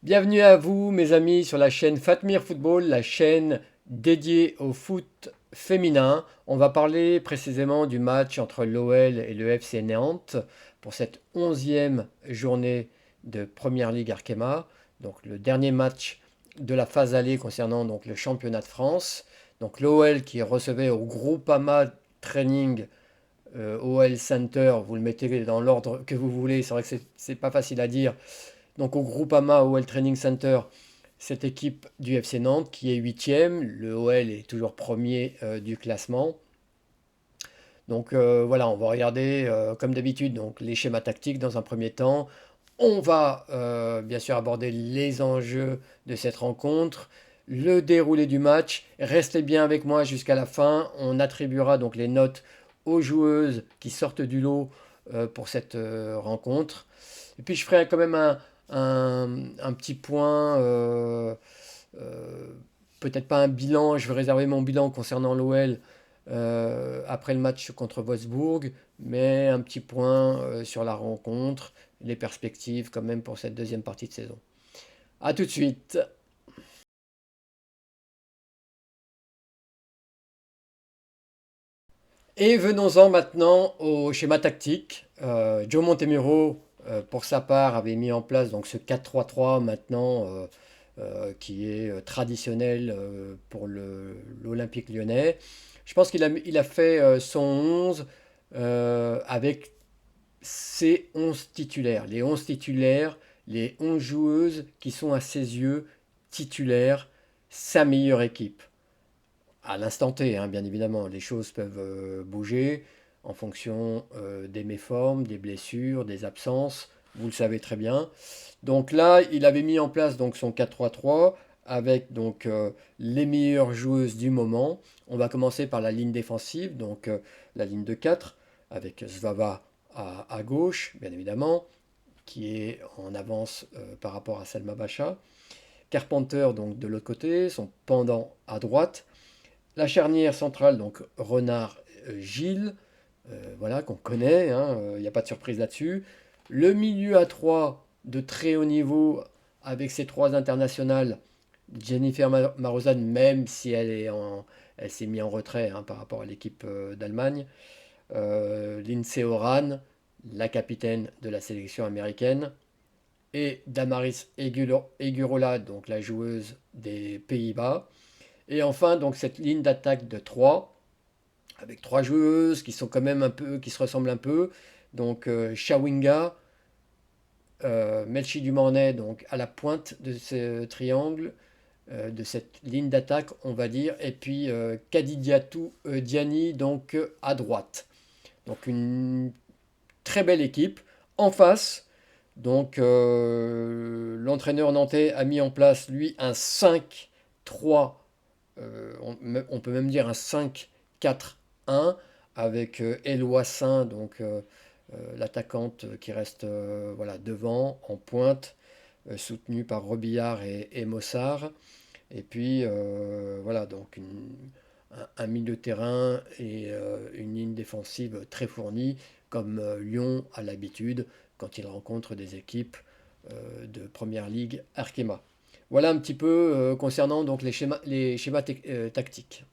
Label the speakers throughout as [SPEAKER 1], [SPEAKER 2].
[SPEAKER 1] Bienvenue à vous, mes amis, sur la chaîne Fatmir Football, la chaîne dédiée au foot féminin. On va parler précisément du match entre l'OL et le FC Nantes pour cette 11e journée de Première Ligue Arkema. Donc le dernier match de la phase allée concernant donc le championnat de France. Donc l'OL qui recevait au Groupama Training OL Center, vous le mettez dans l'ordre que vous voulez, c'est vrai que c'est pas facile à dire, donc au Groupama OL Training Center, cette équipe du FC Nantes qui est huitième, le OL est toujours premier du classement. Donc voilà, on va regarder comme d'habitude donc les schémas tactiques dans un premier temps. On va bien sûr aborder les enjeux de cette rencontre, le déroulé du match. Restez bien avec moi jusqu'à la fin. On attribuera donc les notes aux joueuses qui sortent du lot pour cette rencontre. Et puis je ferai quand même un petit point, euh, peut-être pas un bilan, je vais réserver mon bilan concernant l'OL après le match contre Wolfsburg, mais un petit point sur la rencontre, les perspectives quand même pour cette deuxième partie de saison. A tout de suite. Et venons-en maintenant au schéma tactique. Joe Montemurro, pour sa part, avait mis en place donc ce 4-3-3 maintenant qui est traditionnel pour l'Olympique lyonnais. Je pense qu'il a fait son 11 avec ses 11 titulaires. Les 11 titulaires, les 11 joueuses qui sont à ses yeux titulaires, sa meilleure équipe à l'instant T, hein, bien évidemment, les choses peuvent bouger en fonction des méformes, des blessures, des absences, vous le savez très bien. Donc là, il avait mis en place donc son 4-3-3 avec donc les meilleures joueuses du moment. On va commencer par la ligne défensive, donc la ligne de 4 avec Svava à gauche, bien évidemment, qui est en avance par rapport à Selma Bacha. Carpenter donc de l'autre côté, son pendant à droite. La charnière centrale, donc Renard-Gilles, voilà, qu'on connaît, il n'y a pas de surprise là-dessus. Le milieu à 3 de très haut niveau avec ses trois internationales, Jennifer Marozan, même si elle s'est mise en retrait par rapport à l'équipe d'Allemagne. Lindsay Oran, la capitaine de la sélection américaine. Et Damaris Egurola, donc la joueuse des Pays-Bas. Et enfin, donc cette ligne d'attaque de 3 avec trois joueuses qui sont quand même un peu, qui se ressemblent un peu. Donc Shawinga, Melchi Dumornay, donc à la pointe de ce triangle, de cette ligne d'attaque, on va dire, et puis Kadidiatou Diani, donc à droite. Donc une très belle équipe. En face, donc l'entraîneur nantais a mis en place, lui, un 5-3, on peut même dire un 5-4-1 avec Eloissin, donc l'attaquante qui reste voilà, devant, en pointe, soutenue par Robillard et Mossard. Et puis voilà, donc un milieu de terrain et une ligne défensive très fournie, comme Lyon a l'habitude quand il rencontre des équipes de Première Ligue Arkema. Voilà un petit peu concernant donc les schémas tactiques.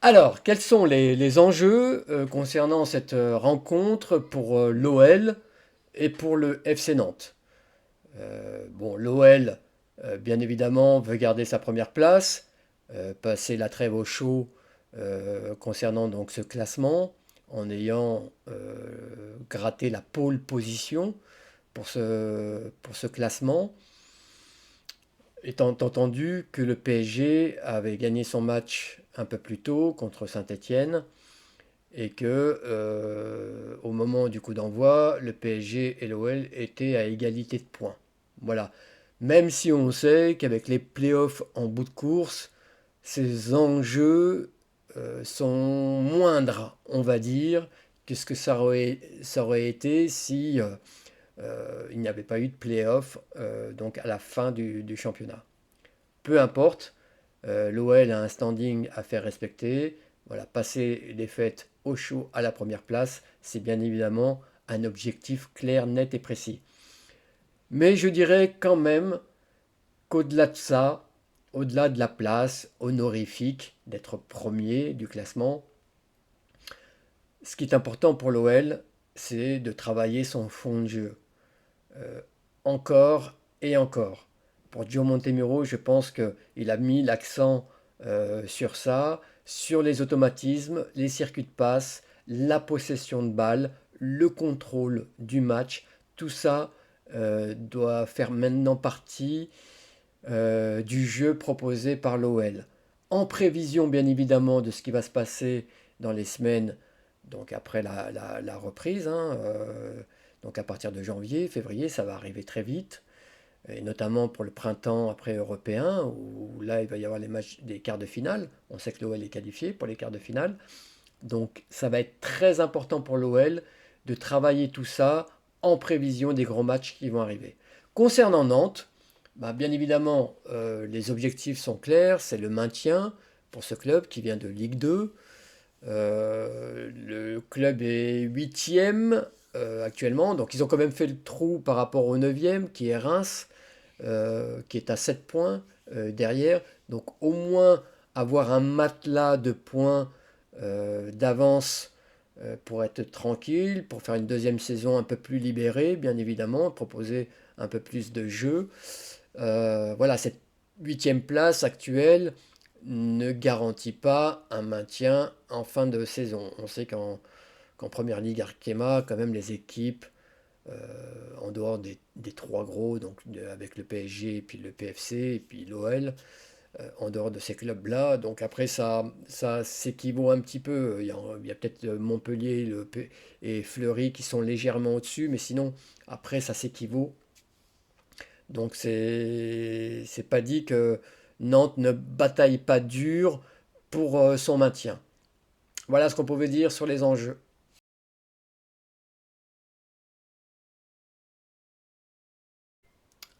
[SPEAKER 1] Alors, quels sont les enjeux concernant cette rencontre pour l'OL et pour le FC Nantes? Bon, l'OL, bien évidemment, veut garder sa première place, passer la trêve au chaud concernant donc ce classement, en ayant gratté la pole position pour ce classement, étant entendu que le PSG avait gagné son match un peu plus tôt contre Saint-Étienne et que au moment du coup d'envoi, le PSG et l'OL étaient à égalité de points. Voilà. Même si on sait qu'avec les playoffs en bout de course, ces enjeux sont moindres, on va dire, que ce que ça aurait été si il n'y avait pas eu de playoffs donc à la fin du championnat. Peu importe, l'OL a un standing à faire respecter. Voilà, passer les fêtes au chaud à la première place, c'est bien évidemment un objectif clair, net et précis. Mais je dirais quand même qu'au-delà de ça, au-delà de la place honorifique d'être premier du classement, ce qui est important pour l'OL, c'est de travailler son fond de jeu. Euh, Encore et encore. Pour Gio Montemuro, je pense qu'il a mis l'accent sur ça, sur les automatismes, les circuits de passe, la possession de balle, le contrôle du match. Tout ça doit faire maintenant partie du jeu proposé par l'OL. En prévision, bien évidemment, de ce qui va se passer dans les semaines, donc après la reprise, hein, donc à partir de janvier, février, ça va arriver très vite, et notamment pour le printemps après européen, où là, il va y avoir les matchs des quarts de finale. On sait que l'OL est qualifié pour les quarts de finale. Donc ça va être très important pour l'OL de travailler tout ça en prévision des gros matchs qui vont arriver. Concernant Nantes, bah, bien évidemment, les objectifs sont clairs, c'est le maintien pour ce club qui vient de Ligue 2. Le club est huitième actuellement, donc ils ont quand même fait le trou par rapport au neuvième qui est Reims, qui est à 7 points derrière. Donc au moins avoir un matelas de points d'avance pour être tranquille, pour faire une deuxième saison un peu plus libérée, bien évidemment, proposer un peu plus de jeu. Voilà, cette huitième place actuelle ne garantit pas un maintien en fin de saison. On sait qu'en Première Ligue Arkema, quand même, les équipes, en dehors des trois gros, donc avec le PSG, et puis le PFC, et puis l'OL, en dehors de ces clubs-là. Donc après, ça s'équivaut un petit peu. Il y a peut-être Montpellier et Fleury qui sont légèrement au-dessus, mais sinon, après, ça s'équivaut. Donc c'est pas dit que Nantes ne bataille pas dur pour son maintien. Voilà ce qu'on pouvait dire sur les enjeux.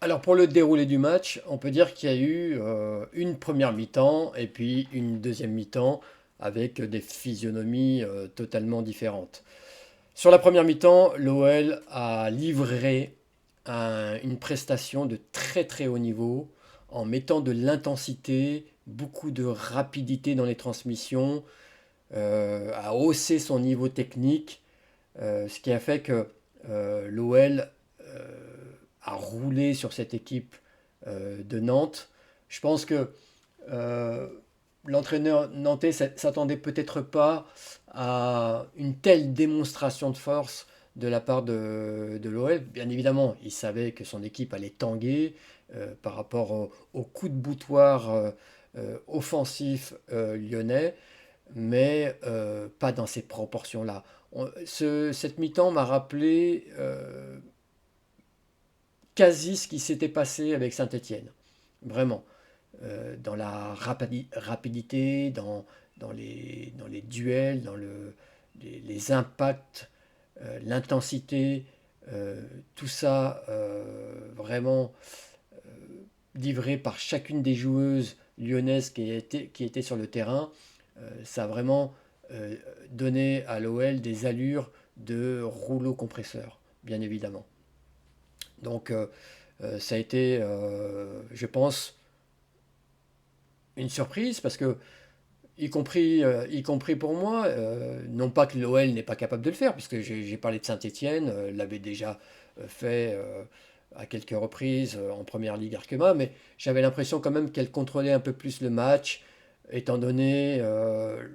[SPEAKER 1] Alors pour le déroulé du match, on peut dire qu'il y a eu une première mi-temps et puis une deuxième mi-temps avec des physionomies totalement différentes. Sur la première mi-temps, l'OL a livré une prestation de très très haut niveau en mettant de l'intensité, beaucoup de rapidité dans les transmissions, a haussé son niveau technique, ce qui a fait que l'OL a roulé sur cette équipe de Nantes. Je pense que euh, l'entraîneur nantais s'attendait peut-être pas à une telle démonstration de force de la part de l'OL. Bien évidemment, il savait que son équipe allait tanguer par rapport au coup de boutoir offensif lyonnais, mais pas dans ces proportions-là. Cette mi-temps m'a rappelé quasi ce qui s'était passé avec Saint-Étienne. Vraiment. Dans la rapidité, dans les duels, les impacts, l'intensité, tout ça vraiment livré par chacune des joueuses lyonnaises qui étaient sur le terrain. Ça a vraiment euh, donné à l'OL des allures de rouleau compresseur, bien évidemment. Donc ça a été, je pense, une surprise parce que, y compris pour moi, non pas que l'OL n'est pas capable de le faire, puisque j'ai parlé de Saint-Étienne, l'avait déjà fait à quelques reprises en Première Ligue Arkema, mais j'avais l'impression quand même qu'elle contrôlait un peu plus le match, étant donné, euh,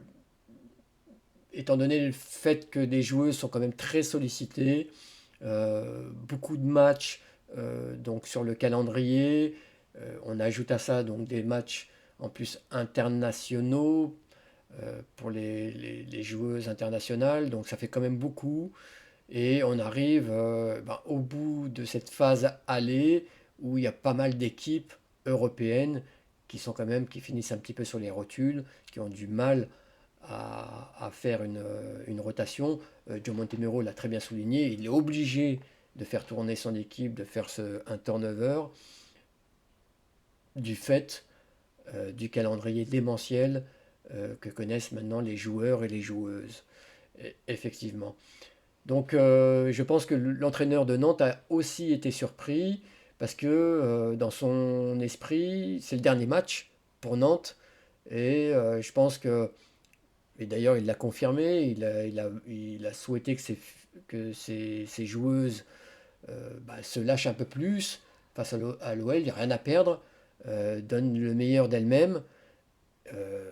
[SPEAKER 1] étant donné le fait que des joueuses sont quand même très sollicitées, beaucoup de matchs donc sur le calendrier. On ajoute à ça donc des matchs en plus internationaux pour les joueuses internationales, donc ça fait quand même beaucoup. Et on arrive au bout de cette phase aller où il y a pas mal d'équipes européennes qui finissent un petit peu sur les rotules, qui ont du mal à faire une rotation. Joe Montemuro l'a très bien souligné, il est obligé de faire tourner son équipe, de faire un turnover du fait du calendrier démentiel que connaissent maintenant les joueurs et les joueuses. Effectivement. Donc je pense que l'entraîneur de Nantes a aussi été surpris parce que dans son esprit, c'est le dernier match pour Nantes et je pense que, et d'ailleurs il l'a confirmé, il a souhaité que ses joueuses se lâchent un peu plus face à l'OL, il n'y a rien à perdre, donnent le meilleur d'elles-mêmes,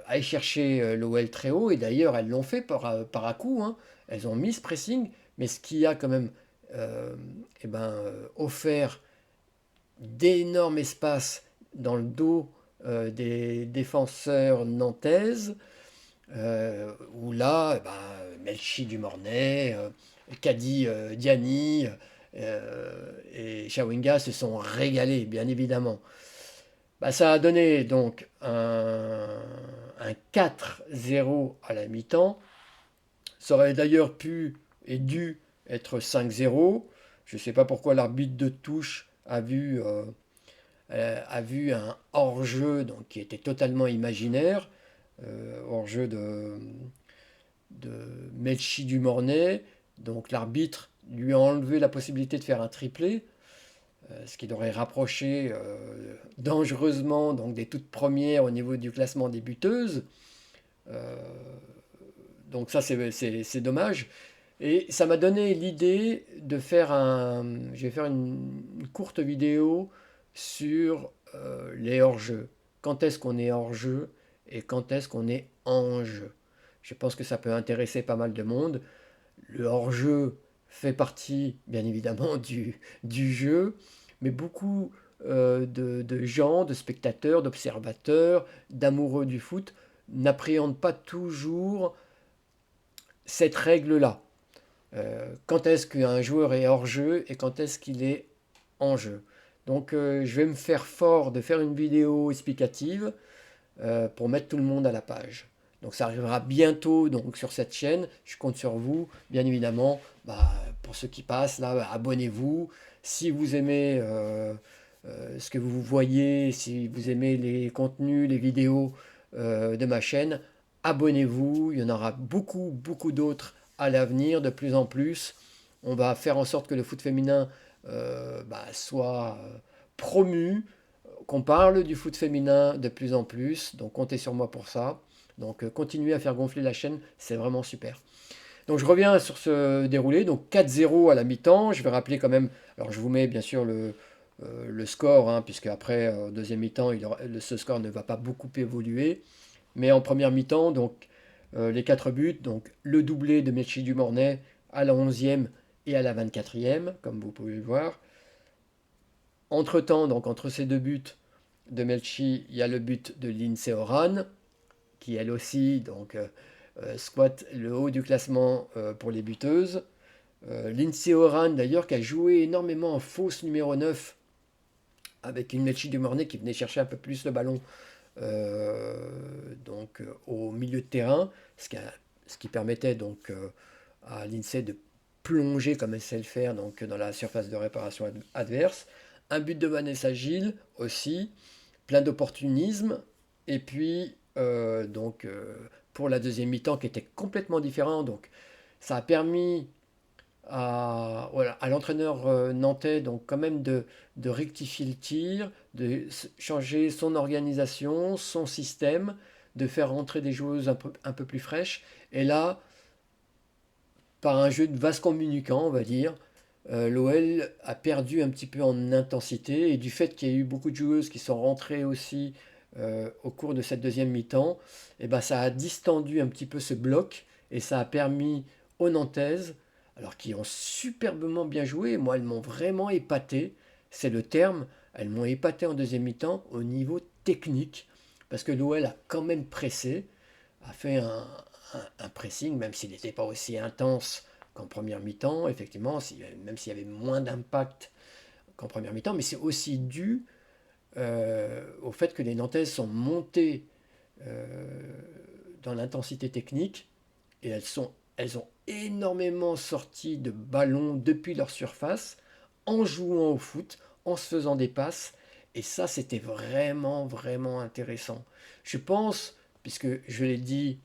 [SPEAKER 1] aillent chercher l'OL très haut et d'ailleurs elles l'ont fait par à coup, hein. Elles ont mis ce pressing, mais ce qui a quand même euh, offert d'énormes espaces dans le dos des défenseurs nantaises, où là, Melchi Dumornay, Kadi Diani et Chawinga se sont régalés, bien évidemment. Ça a donné donc un 4-0 à la mi-temps. Ça aurait d'ailleurs pu et dû être 5-0. Je ne sais pas pourquoi l'arbitre de touche a vu un hors-jeu donc, qui était totalement imaginaire, hors-jeu de Melchi Dumornay. Donc l'arbitre lui a enlevé la possibilité de faire un triplé, ce qui l'aurait rapproché dangereusement donc, des toutes premières au niveau du classement des buteuses. Euh, donc ça c'est dommage. Et ça m'a donné l'idée de faire je vais faire une courte vidéo sur les hors-jeux. Quand est-ce qu'on est hors-jeu et quand est-ce qu'on est en jeu. Je pense que ça peut intéresser pas mal de monde. Le hors-jeu fait partie, bien évidemment, du jeu, mais beaucoup de gens, de spectateurs, d'observateurs, d'amoureux du foot n'appréhendent pas toujours cette règle-là. Quand est-ce qu'un joueur est hors jeu et quand est-ce qu'il est en jeu. Donc je vais me faire fort de faire une vidéo explicative pour mettre tout le monde à la page. Donc ça arrivera bientôt donc, sur cette chaîne. Je compte sur vous, bien évidemment. Pour ceux qui passent, là, abonnez-vous. Si vous aimez ce que vous voyez, si vous aimez les contenus, les vidéos de ma chaîne, abonnez-vous. Il y en aura beaucoup, beaucoup d'autres à l'avenir, de plus en plus. On va faire en sorte que le foot féminin soit promu, qu'on parle du foot féminin de plus en plus. Donc comptez sur moi pour ça. Donc continuez à faire gonfler la chaîne, c'est vraiment super. Donc je reviens sur ce déroulé. Donc 4-0 à la mi-temps. Je vais rappeler quand même. Alors je vous mets bien sûr le score, hein, puisque après deuxième mi-temps, ce score ne va pas beaucoup évoluer. Mais en première mi-temps, donc les 4 buts, donc le doublé de Melchi Dumornay à la 11e et à la 24e, comme vous pouvez le voir. Entre-temps, donc entre ces deux buts de Melchi, il y a le but de Lindsey Oran, qui elle aussi donc, squatte le haut du classement pour les buteuses. Lindsey Oran d'ailleurs qui a joué énormément en fausse numéro 9 avec une Melchi Dumornay qui venait chercher un peu plus le ballon au milieu de terrain, ce qui permettait donc à l'INSEE de plonger comme elle sait le faire donc, dans la surface de réparation adverse. Un but de Vanessa Gilles aussi, plein d'opportunisme. Et puis, pour la deuxième mi-temps qui était complètement différent, donc ça a permis à l'entraîneur nantais donc quand même de rectifier le tir, de changer son organisation, son système, de faire rentrer des joueuses un peu plus fraîches. Et là, par un jeu de vase communicant, on va dire, l'OL a perdu un petit peu en intensité. Et du fait qu'il y a eu beaucoup de joueuses qui sont rentrées aussi au cours de cette deuxième mi-temps, ça a distendu un petit peu ce bloc et ça a permis aux Nantaises, alors qui ont superbement bien joué, moi elles m'ont vraiment épaté, c'est le terme, elles m'ont épaté en deuxième mi-temps au niveau technique, parce que l'OL a quand même pressé, a fait un pressing, même s'il n'était pas aussi intense qu'en première mi-temps, effectivement, même s'il y avait moins d'impact qu'en première mi-temps, mais c'est aussi dû au fait que les Nantaises sont montées dans l'intensité technique et elles ont énormément sorti de ballons depuis leur surface en jouant au foot, en se faisant des passes. Et ça, c'était vraiment, vraiment intéressant. Je pense puisque je l'ai dit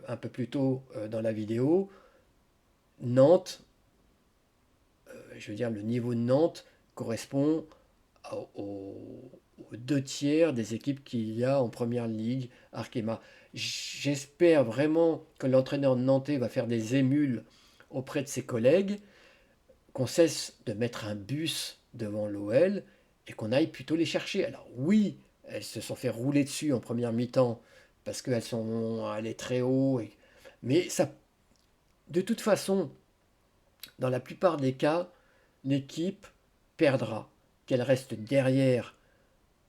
[SPEAKER 1] un peu plus tôt dans la vidéo, Nantes, je veux dire, le niveau de Nantes correspond aux deux tiers des équipes qu'il y a en première ligue Arkema. J'espère vraiment que l'entraîneur nantais va faire des émules auprès de ses collègues, qu'on cesse de mettre un bus devant l'OL et qu'on aille plutôt les chercher. Alors oui, elles se sont fait rouler dessus en première mi-temps parce qu'elles sont allées très haut, mais ça, de toute façon, dans la plupart des cas, l'équipe perdra. Qu'elle reste derrière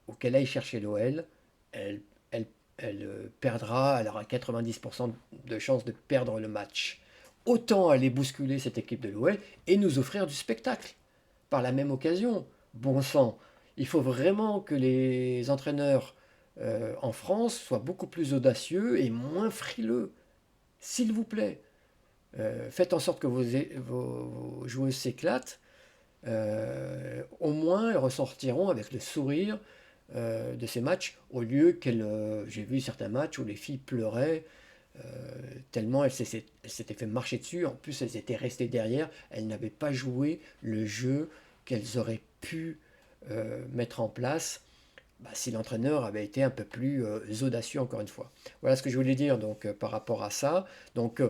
[SPEAKER 1] ou qu'elle aille chercher l'OL, elle, elle, elle perdra, elle aura 90% de chances de perdre le match. Autant aller bousculer cette équipe de l'OL et nous offrir du spectacle. Par la même occasion, bon sang, il faut vraiment que les entraîneurs en France soient beaucoup plus audacieux et moins frileux. S'il vous plaît, faites en sorte que vos joueuses s'éclatent. Au moins, elles ressortiront avec le sourire de ces matchs, au lieu qu'elles... j'ai vu certains matchs où les filles pleuraient tellement elles s'étaient fait marcher dessus. En plus, elles étaient restées derrière. Elles n'avaient pas joué le jeu qu'elles auraient pu mettre en place si l'entraîneur avait été un peu plus audacieux, encore une fois. Voilà ce que je voulais dire donc, par rapport à ça. Donc,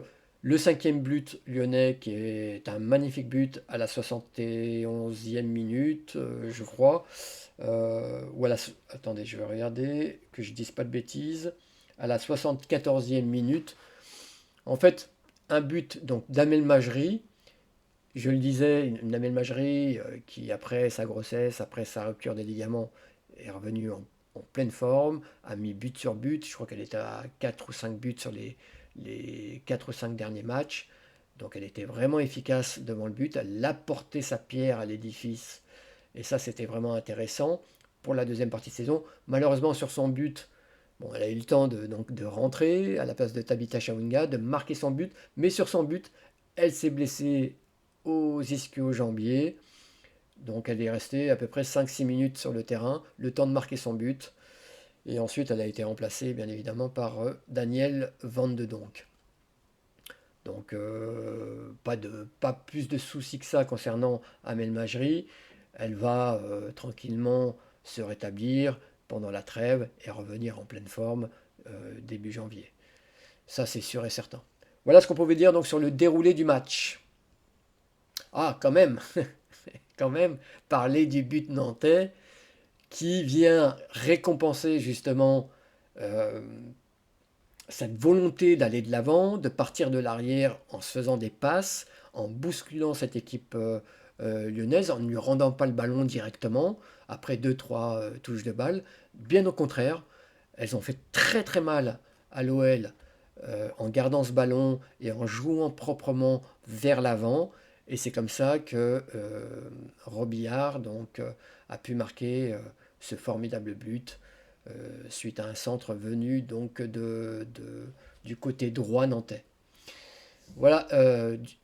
[SPEAKER 1] le cinquième but lyonnais, qui est un magnifique but à la 71e minute, je crois. Ou à la... Attendez, je vais regarder, que je dise pas de bêtises. À la 74e minute. En fait, un but donc d'Amel Majri. Je le disais, une Amel Majri qui, après sa grossesse, après sa rupture des ligaments, est revenue en pleine forme, a mis but sur but. Je crois qu'elle était à 4 ou 5 buts sur les 4 ou 5 derniers matchs. Donc elle était vraiment efficace devant le but. Elle a porté sa pierre à l'édifice. Et ça, c'était vraiment intéressant pour la deuxième partie de saison. Malheureusement, sur son but, bon, elle a eu le temps donc, de rentrer à la place de Tabitha Chawinga, de marquer son but. Mais sur son but, elle s'est blessée aux ischio-jambiers. Donc elle est restée à peu près 5-6 minutes sur le terrain, le temps de marquer son but. Et ensuite, elle a été remplacée, bien évidemment, par Daniel Van de Donk. Donc, pas plus de soucis que ça concernant Amel Majri. Elle va tranquillement se rétablir pendant la trêve et revenir en pleine forme début janvier. Ça, c'est sûr et certain. Voilà ce qu'on pouvait dire donc sur le déroulé du match. Ah, quand même, quand même, parler du but nantais qui vient récompenser justement euh, cette volonté d'aller de l'avant, de partir de l'arrière en se faisant des passes, en bousculant cette équipe lyonnaise, en ne lui rendant pas le ballon directement, après deux trois touches de balle. Bien au contraire, elles ont fait très très mal à l'OL en gardant ce ballon et en jouant proprement vers l'avant. Et c'est comme ça que Robillard donc, a pu marquer ce formidable but suite à un centre venu donc du côté droit nantais. Voilà,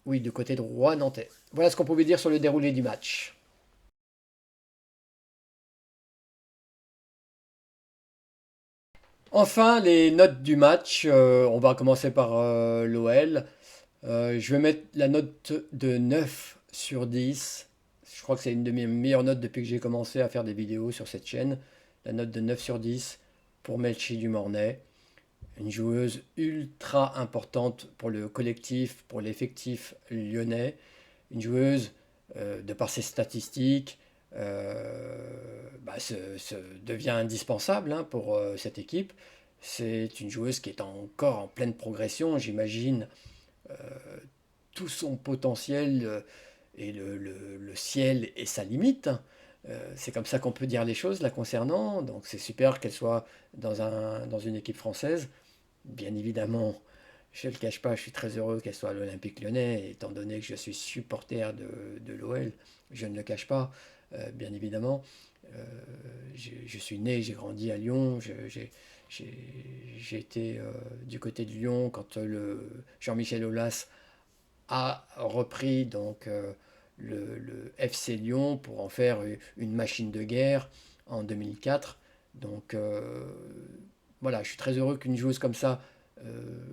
[SPEAKER 1] oui, du côté droit nantais. Voilà ce qu'on pouvait dire sur le déroulé du match. Enfin, les notes du match. On va commencer par l'OL. Je vais mettre la note de 9 sur 10. Je crois que c'est une de mes meilleures notes depuis que j'ai commencé à faire des vidéos sur cette chaîne. La note de 9 sur 10 pour Melchi Dumornay. Une joueuse ultra importante pour le collectif, pour l'effectif lyonnais. Une joueuse, de par ses statistiques, devient indispensable pour cette équipe. C'est une joueuse qui est encore en pleine progression, j'imagine, euh, tout son potentiel et le ciel est sa limite. C'est comme ça qu'on peut dire les choses la concernant. Donc c'est super qu'elle soit dans une équipe française. Bien évidemment, je ne le cache pas, je suis très heureux qu'elle soit à l'Olympique Lyonnais, étant donné que je suis supporter de l'OL. Je ne le cache pas, bien évidemment. Euh, je suis né, j'ai grandi à Lyon. J'ai été du côté de Lyon quand le Jean-Michel Aulas a repris donc le FC Lyon pour en faire une machine de guerre en 2004. Donc voilà, je suis très heureux qu'une joueuse comme ça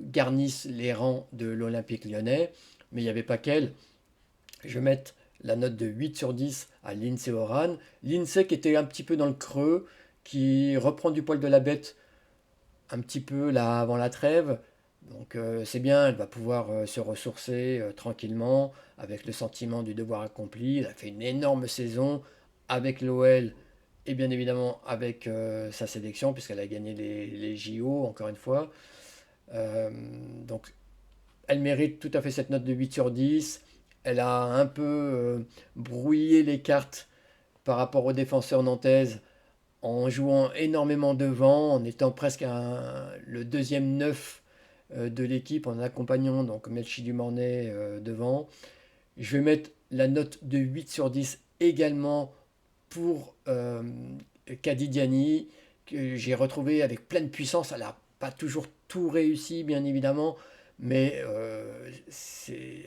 [SPEAKER 1] garnisse les rangs de l'Olympique lyonnais, mais il n'y avait pas qu'elle. Je vais mettre la note de 8 sur 10 à Lindsay Oran. Lindsay qui était un petit peu dans le creux, qui reprend du poil de la bête un petit peu là avant la trêve. Donc c'est bien, elle va pouvoir se ressourcer tranquillement avec le sentiment du devoir accompli. Elle a fait une énorme saison avec l'OL et bien évidemment avec sa sélection puisqu'elle a gagné les JO encore une fois. Euh, donc elle mérite tout à fait cette note de 8 sur 10. Elle a un peu brouillé les cartes par rapport aux défenseurs nantaises en jouant énormément devant, en étant presque le deuxième neuf de l'équipe, en accompagnant donc Melchi Dumornay devant. Je vais mettre la note de 8 sur 10 également pour Kadidiani, que j'ai retrouvé avec pleine puissance. Elle n'a pas toujours tout réussi, bien évidemment, mais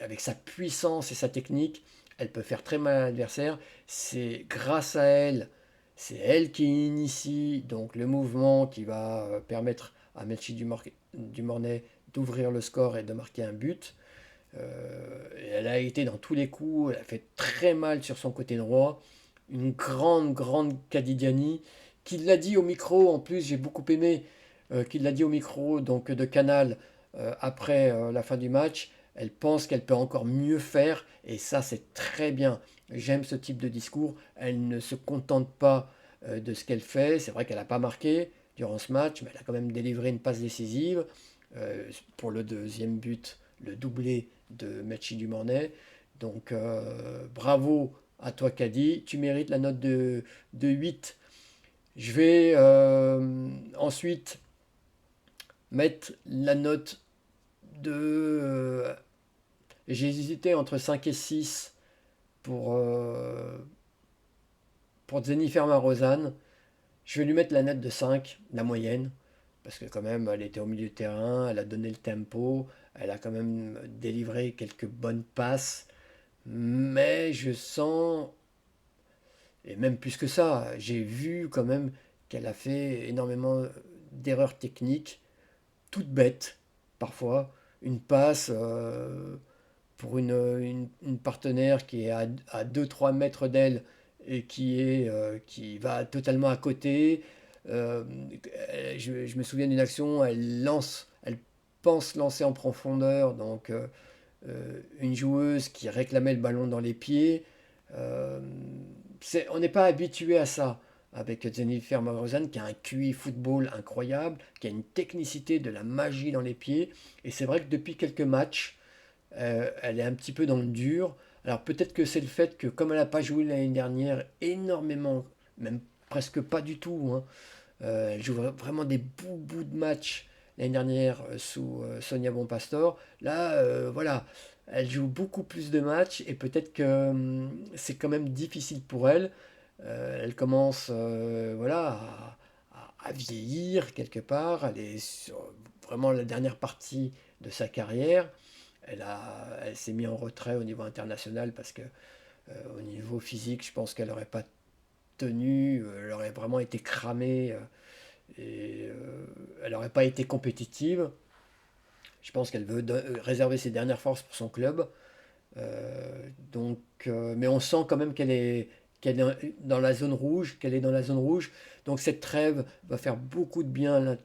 [SPEAKER 1] avec sa puissance et sa technique, elle peut faire très mal à l'adversaire. C'est grâce à elle, c'est elle qui initie donc le mouvement qui va permettre à Melchi Dumornay d'ouvrir le score et de marquer un but. Elle a été dans tous les coups, elle a fait très mal sur son côté droit. Une grande Kadidiani qui l'a dit au micro, en plus j'ai beaucoup aimé qu'il l'a dit au micro donc de Canal après la fin du match. Elle pense qu'elle peut encore mieux faire et ça c'est très bien. J'aime ce type de discours. Elle ne se contente pas de ce qu'elle fait. C'est vrai qu'elle n'a pas marqué durant ce match, mais elle a quand même délivré une passe décisive pour le deuxième but, le doublé de Mechi Dumornay. Donc bravo à toi Caddy, tu mérites la note de 8. Je vais ensuite mettre la note de... j'ai hésité entre 5 et 6 pour, euh, pour Jennifer Marozan. Je vais lui mettre la note de 5, la moyenne, parce que quand même, elle était au milieu de terrain, elle a donné le tempo, elle a quand même délivré quelques bonnes passes, mais je sens, et même plus que ça, j'ai vu quand même qu'elle a fait énormément d'erreurs techniques, toutes bêtes, parfois. Une passe pour une partenaire qui est à 2-3 mètres d'elle et qui va totalement à côté. Euh, je me souviens d'une action, elle pense lancer en profondeur, donc une joueuse qui réclamait le ballon dans les pieds. Euh, on n'est pas habitué à ça avec Jennifer Marozan qui a un QI football incroyable, qui a une technicité, de la magie dans les pieds. Et c'est vrai que depuis quelques matchs, elle est un petit peu dans le dur. Alors peut-être que c'est le fait que comme elle n'a pas joué l'année dernière énormément, même presque pas du tout, hein, elle joue vraiment des bouts de match l'année dernière sous Sonia Bonpastor. Là, voilà, elle joue beaucoup plus de matchs et peut-être que c'est quand même difficile pour elle. Elle commence voilà, à vieillir quelque part. Elle est sur vraiment la dernière partie de sa carrière. Elle s'est mise en retrait au niveau international parce que au niveau physique, je pense qu'elle n'aurait pas tenu, elle aurait vraiment été cramée et elle n'aurait pas été compétitive. Je pense qu'elle veut réserver ses dernières forces pour son club. Donc, mais on sent quand même qu'elle est dans la zone rouge, qu'elle est dans la zone rouge. Donc cette trêve va faire beaucoup de bien à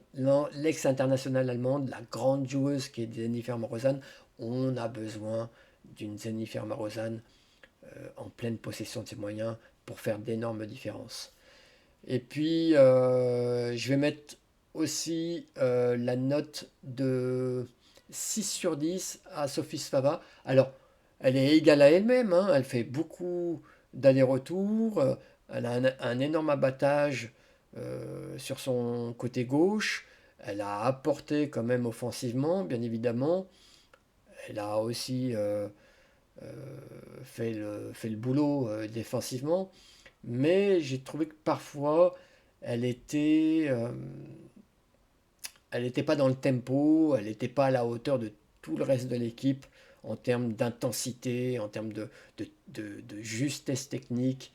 [SPEAKER 1] l'ex-internationale allemande, la grande joueuse qui est Jennifer Marozan. On a besoin d'une Jennifer Marozan en pleine possession de ses moyens pour faire d'énormes différences. Et puis, je vais mettre aussi la note de 6 sur 10 à Sophie Sfava. Alors, elle est égale à elle-même, hein, elle fait beaucoup d'allers-retours, elle a un énorme abattage sur son côté gauche, elle a apporté quand même offensivement, bien évidemment, elle a aussi fait le boulot défensivement, mais j'ai trouvé que parfois elle était, euh, elle n'était pas dans le tempo, elle n'était pas à la hauteur de tout le reste de l'équipe en termes d'intensité, en termes de justesse technique.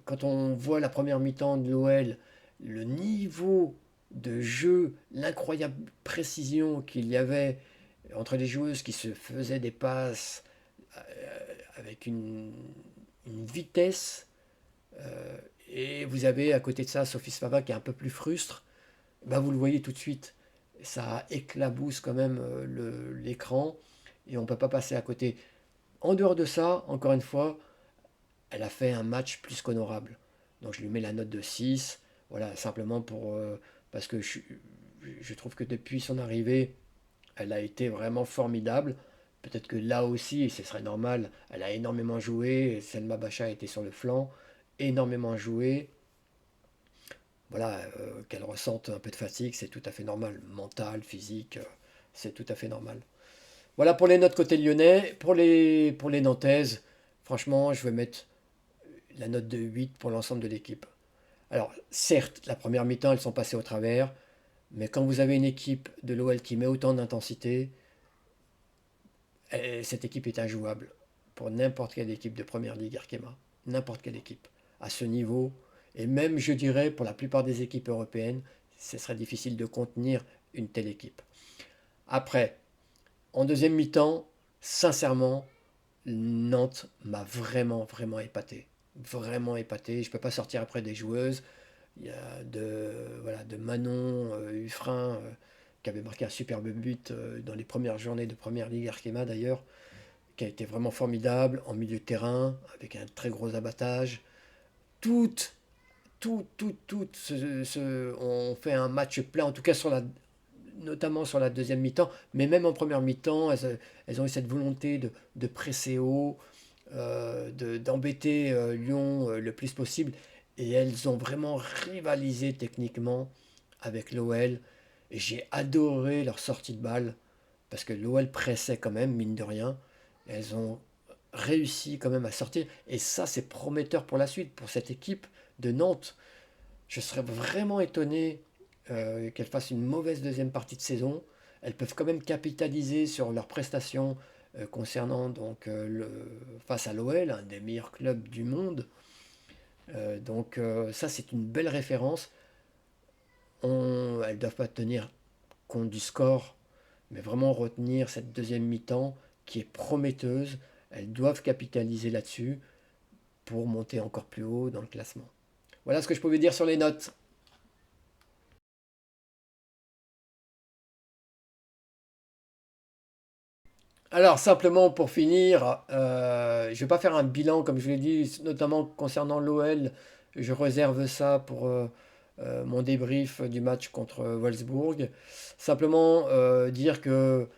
[SPEAKER 1] Quand on voit la première mi-temps de l'OL, le niveau de jeu, l'incroyable précision qu'il y avait entre les joueuses qui se faisaient des passes avec une vitesse. euh, et vous avez à côté de ça Sophie Sfava qui est un peu plus frustre. Bah, vous le voyez tout de suite. Ça éclabousse quand même l'écran et on ne peut pas passer à côté. En dehors de ça, encore une fois, elle a fait un match plus qu'honorable. Donc je lui mets la note de 6. Voilà, simplement parce que je trouve que depuis son arrivée, elle a été vraiment formidable. Peut-être que là aussi, et ce serait normal, elle a énormément joué. Selma Bacha était sur le flanc, énormément joué. Voilà, qu'elle ressente un peu de fatigue, c'est tout à fait normal. Mental, physique, c'est tout à fait normal. Voilà pour les notes côté lyonnais. Pour les nantaises, franchement, je vais mettre la note de 8 pour l'ensemble de l'équipe. Alors, certes, la première mi-temps, elles sont passées au travers, mais quand vous avez une équipe de l'OL qui met autant d'intensité, cette équipe est injouable pour n'importe quelle équipe de première ligue Arkema. N'importe quelle équipe. À ce niveau, et même, je dirais, pour la plupart des équipes européennes, ce serait difficile de contenir une telle équipe. Après, en deuxième mi-temps, sincèrement, Nantes m'a vraiment, vraiment épaté. Vraiment épaté. Je ne peux pas sortir après des joueuses. Il y a de Manon Huffrin qui avait marqué un superbe but dans les premières journées de Première Ligue Arkema d'ailleurs, qui a été vraiment formidable en milieu de terrain, avec un très gros abattage. Toutes, toutes ont fait un match plein, en tout cas notamment sur la deuxième mi-temps, mais même en première mi-temps, elles ont eu cette volonté de presser haut, d'embêter Lyon le plus possible. Et elles ont vraiment rivalisé techniquement avec l'OL. Et j'ai adoré leur sortie de balle, parce que l'OL pressait quand même, mine de rien. Et elles ont réussi quand même à sortir. Et ça, c'est prometteur pour la suite, pour cette équipe de Nantes. Je serais vraiment étonné qu'elles fassent une mauvaise deuxième partie de saison. Elles peuvent quand même capitaliser sur leurs prestations concernant face à l'OL, un des meilleurs clubs du monde. Ça, c'est une belle référence. Elles ne doivent pas tenir compte du score, mais vraiment retenir cette deuxième mi-temps qui est prometteuse. Elles doivent capitaliser là-dessus pour monter encore plus haut dans le classement. Voilà ce que je pouvais dire sur les notes. Alors, simplement pour finir, je ne vais pas faire un bilan, comme je l'ai dit, notamment concernant l'OL. Je réserve ça pour mon débrief du match contre Wolfsburg. Simplement dire que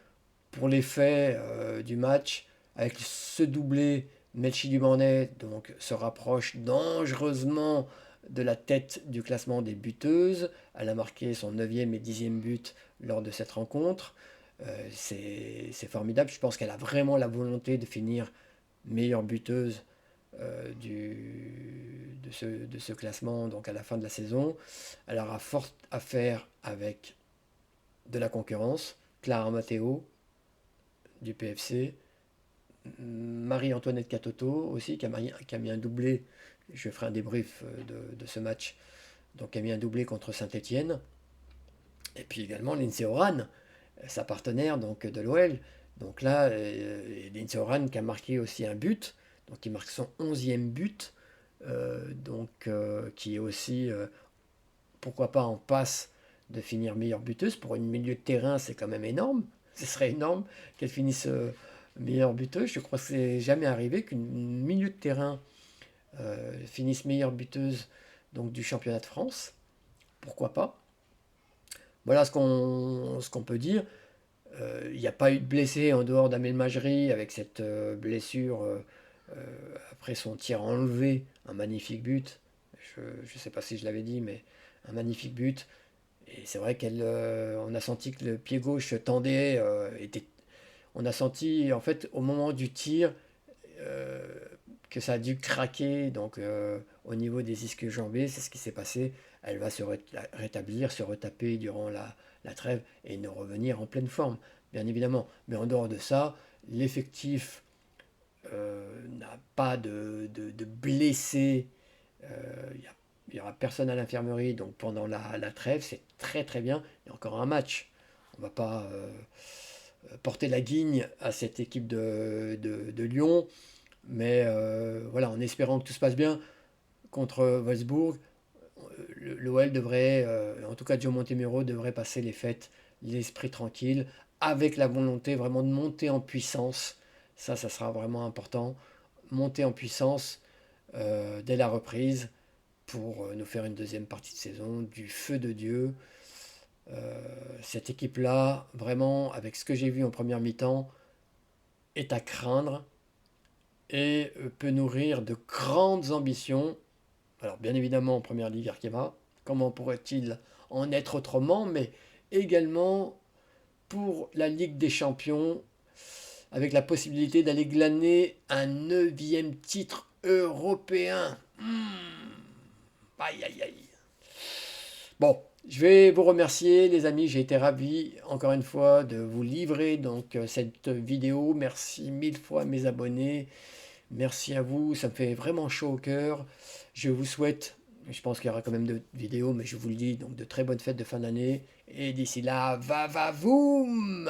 [SPEAKER 1] pour les faits du match, avec ce doublé, Melchi Dumanet donc, se rapproche dangereusement de la tête du classement des buteuses. Elle a marqué son neuvième et dixième but lors de cette rencontre. C'est formidable. Je pense qu'elle a vraiment la volonté de finir meilleure buteuse de ce classement donc à la fin de la saison. Elle aura fort à faire avec de la concurrence. Clara Matteo du PFC, Marie-Antoinette Catoto aussi qui a mis un doublé. Je ferai un débrief de ce match. Donc qui a mis un doublé contre Saint-Étienne. Et puis également Lindsay Oran, sa partenaire donc, de l'OL. Donc là, Lindsay Oran qui a marqué aussi un but, donc il marque son 11e but, qui est aussi, pourquoi pas, en passe de finir meilleure buteuse. Pour une milieu de terrain, c'est quand même énorme. Ce serait énorme qu'elle finisse meilleure buteuse. Je crois que c'est jamais arrivé qu'une milieu de terrain finisse meilleure buteuse donc, du championnat de France. Pourquoi pas? Voilà ce qu'on peut dire. Il n'y a pas eu de blessé en dehors d'Amel Majri avec cette blessure après son tir enlevé, un magnifique but. Je ne sais pas si je l'avais dit, mais un magnifique but. Et c'est vrai on a senti que le pied gauche tendait, on a senti en fait au moment du tir euh, que ça a dû craquer donc au niveau des ischio-jambiers, c'est ce qui s'est passé. Elle va se rétablir, se retaper durant la trêve et ne revenir en pleine forme, bien évidemment. Mais en dehors de ça, l'effectif n'a pas de blessés. Il il n'y aura personne à l'infirmerie, donc pendant la trêve, c'est très très bien. Il y a encore un match. On ne va pas porter la guigne à cette équipe de Lyon, mais voilà, en espérant que tout se passe bien contre Wolfsburg, l'OL devrait, en tout cas Joe Montemurro devrait passer les fêtes, l'esprit tranquille, avec la volonté vraiment de monter en puissance. Ça sera vraiment important. Monter en puissance dès la reprise pour nous faire une deuxième partie de saison du feu de Dieu. Cette équipe-là, vraiment, avec ce que j'ai vu en première mi-temps, est à craindre et peut nourrir de grandes ambitions. Alors, bien évidemment, en première ligue Arkema, comment pourrait-il en être autrement, mais également pour la Ligue des Champions, avec la possibilité d'aller glaner un neuvième titre européen. Aïe, aïe, aïe. Bon, je vais vous remercier les amis, j'ai été ravi encore une fois de vous livrer donc cette vidéo. Merci mille fois mes abonnés, merci à vous, ça me fait vraiment chaud au cœur. Je vous souhaite, je pense qu'il y aura quand même de vidéos, mais je vous le dis, donc de très bonnes fêtes de fin d'année. Et d'ici là, va voum!